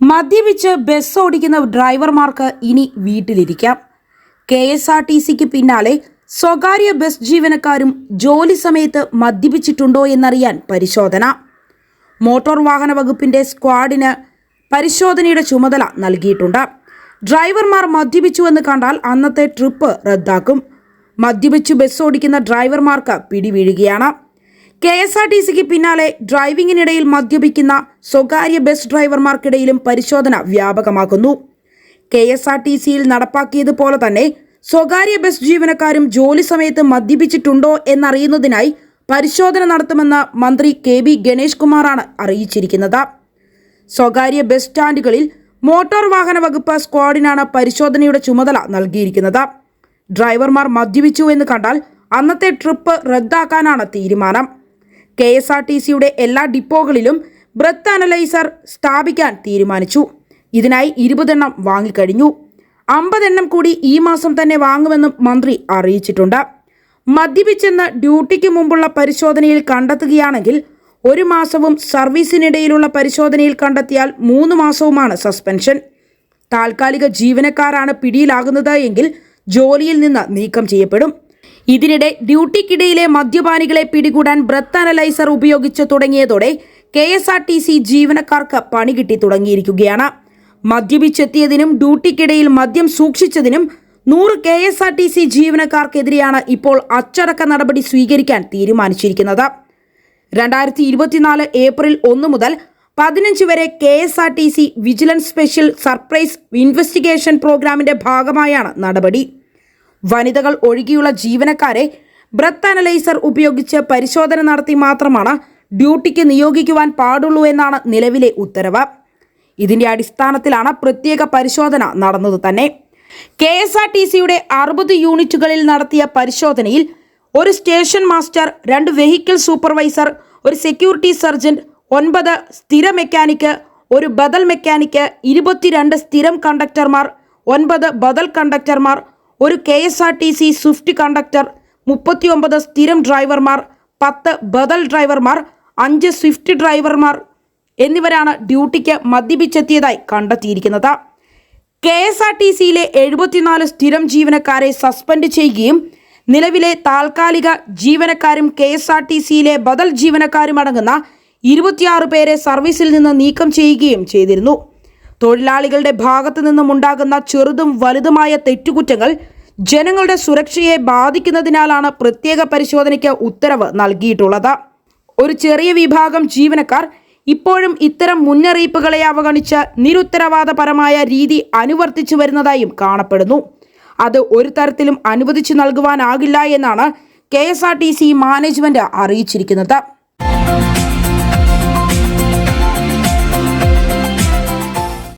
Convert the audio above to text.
മദ്യപിച്ച് ബസ് ഓടിക്കുന്ന ഡ്രൈവർമാർക്ക് ഇനി വീട്ടിലിരിക്കാം. KSRTCക്ക് പിന്നാലെ സ്വകാര്യ ബസ് ജീവനക്കാരും ജോലി സമയത്ത് മദ്യപിച്ചിട്ടുണ്ടോ എന്നറിയാൻ പരിശോധന. മോട്ടോർ വാഹന വകുപ്പിന്റെ സ്ക്വാഡിന് പരിശോധനയുടെ ചുമതല നൽകിയിട്ടുണ്ട്. ഡ്രൈവർമാർ മദ്യപിച്ചുവെന്ന് കണ്ടാൽ അന്നത്തെ ട്രിപ്പ് റദ്ദാക്കും. മദ്യപിച്ചു ബസ് ഓടിക്കുന്ന ഡ്രൈവർമാർക്ക് പിടിവീഴുകയാണ്. KSRTCക്ക് പിന്നാലെ ഡ്രൈവിംഗിനിടയിൽ മദ്യപിക്കുന്ന സ്വകാര്യ ബസ് ഡ്രൈവർമാർക്കിടയിലും പരിശോധന വ്യാപകമാക്കുന്നു. KSRTCയിൽ നടപ്പാക്കിയതുപോലെ തന്നെ സ്വകാര്യ ബസ് ജീവനക്കാരും ജോലി സമയത്ത് മദ്യപിച്ചിട്ടുണ്ടോ എന്നറിയുന്നതിനായി പരിശോധന നടത്തുമെന്ന് മന്ത്രി KB ഗണേഷ് കുമാറാണ് അറിയിച്ചിരിക്കുന്നത്. സ്വകാര്യ ബസ് സ്റ്റാൻഡുകളിൽ മോട്ടോർ വാഹന വകുപ്പ് സ്ക്വാഡിനാണ് പരിശോധനയുടെ ചുമതല നൽകിയിരിക്കുന്നത്. ഡ്രൈവർമാർ മദ്യപിച്ചു എന്ന് കണ്ടാൽ അന്നത്തെ ട്രിപ്പ് റദ്ദാക്കാനാണ് തീരുമാനം. KSRTCയുടെ എല്ലാ ഡിപ്പോകളിലും ബ്രത്ത് അനലൈസർ സ്ഥാപിക്കാൻ തീരുമാനിച്ചു. ഇതിനായി 20 എണ്ണം വാങ്ങിക്കഴിഞ്ഞു. 50 എണ്ണം കൂടി ഈ മാസം തന്നെ വാങ്ങുമെന്നും മന്ത്രി അറിയിച്ചിട്ടുണ്ട്. മദ്യപിച്ചെന്ന് ഡ്യൂട്ടിക്ക് മുമ്പുള്ള പരിശോധനയിൽ കണ്ടെത്തുകയാണെങ്കിൽ 1 മാസവും സർവീസിനിടയിലുള്ള പരിശോധനയിൽ കണ്ടെത്തിയാൽ 3 മാസവുമാണ് സസ്പെൻഷൻ. താൽക്കാലിക ജീവനക്കാരാണ് പിടിയിലാകുന്നത് എങ്കിൽ ജോലിയിൽ നിന്ന് നീക്കം ചെയ്യപ്പെടും. ഇതിനിടെ ഡ്യൂട്ടിക്കിടയിലെ മദ്യപാനികളെ പിടികൂടാൻ ബ്രത്ത് അനലൈസർ ഉപയോഗിച്ച് തുടങ്ങിയതോടെ KSRTC ജീവനക്കാർക്ക് പണി കിട്ടി തുടങ്ങിയിരിക്കുകയാണ്. മദ്യപിച്ചെത്തിയതിനും ഡ്യൂട്ടിക്കിടയിൽ മദ്യം സൂക്ഷിച്ചതിനും 100 KSRTC ജീവനക്കാർക്കെതിരെയാണ് ഇപ്പോൾ അച്ചടക്ക നടപടി സ്വീകരിക്കാൻ തീരുമാനിച്ചിരിക്കുന്നത്. 2024 ഏപ്രിൽ 1 മുതൽ 15 വരെ KSRTC vigilance special surprise investigation പ്രോഗ്രാമിന്റെ ഭാഗമായാണ് നടപടി. വനിതകൾ ഒഴികെയുള്ള ജീവനക്കാരെ ബ്രത്ത് അനലൈസർ ഉപയോഗിച്ച് പരിശോധന നടത്തി മാത്രമാണ് ഡ്യൂട്ടിക്ക് നിയോഗിക്കുവാൻ പാടുള്ളൂ എന്നാണ് നിലവിലെ ഉത്തരവ്. ഇതിന്റെ അടിസ്ഥാനത്തിലാണ് പ്രത്യേക പരിശോധന നടന്നത് തന്നെ. KSRTCയുടെ 60 യൂണിറ്റുകളിൽ നടത്തിയ പരിശോധനയിൽ 1 station master, 2 vehicle supervisor, 1 security sergeant, 9 സ്ഥിര മെക്കാനിക്ക്, 1 ബദൽ മെക്കാനിക്ക്, 22 സ്ഥിരം കണ്ടക്ടർമാർ, 9 ബദൽ കണ്ടക്ടർമാർ, 1 KSRTC സ്വിഫ്റ്റ് കണ്ടക്ടർ, 39 സ്ഥിരം ഡ്രൈവർമാർ, 10 ബദൽ ഡ്രൈവർമാർ, 5 സ്വിഫ്റ്റ് ഡ്രൈവർമാർ എന്നിവരാണ് ഡ്യൂട്ടിക്ക് മദ്യപിച്ചെത്തിയതായി കണ്ടെത്തിയിരിക്കുന്നത്. KSRTCയിലെ 74 സ്ഥിരം ജീവനക്കാരെ സസ്പെൻഡ് ചെയ്യുകയും നിലവിലെ താൽക്കാലിക ജീവനക്കാരും KSRTCയിലെ ബദൽ ജീവനക്കാരും അടങ്ങുന്ന 26 പേരെ സർവീസിൽ നിന്ന് നീക്കം ചെയ്യുകയും ചെയ്തിരുന്നു. തൊഴിലാളികളുടെ ഭാഗത്തു നിന്നും ഉണ്ടാകുന്ന ചെറുതും വലുതുമായ തെറ്റുകുറ്റങ്ങൾ ജനങ്ങളുടെ സുരക്ഷയെ ബാധിക്കുന്നതിനാലാണ് പ്രത്യേക പരിശോധനയ്ക്ക് ഉത്തരവ് നൽകിയിട്ടുള്ളത്. ഒരു ചെറിയ വിഭാഗം ജീവനക്കാർ ഇപ്പോഴും ഇത്തരം മുന്നറിയിപ്പുകളെ അവഗണിച്ച് നിരുത്തരവാദപരമായ രീതി അനുവർത്തിച്ചു വരുന്നതായും കാണപ്പെടുന്നു. അത് ഒരു തരത്തിലും അനുവദിച്ചു നൽകുവാനാകില്ല എന്നാണ് KSRTC മാനേജ്മെന്റ് അറിയിച്ചിരിക്കുന്നത്.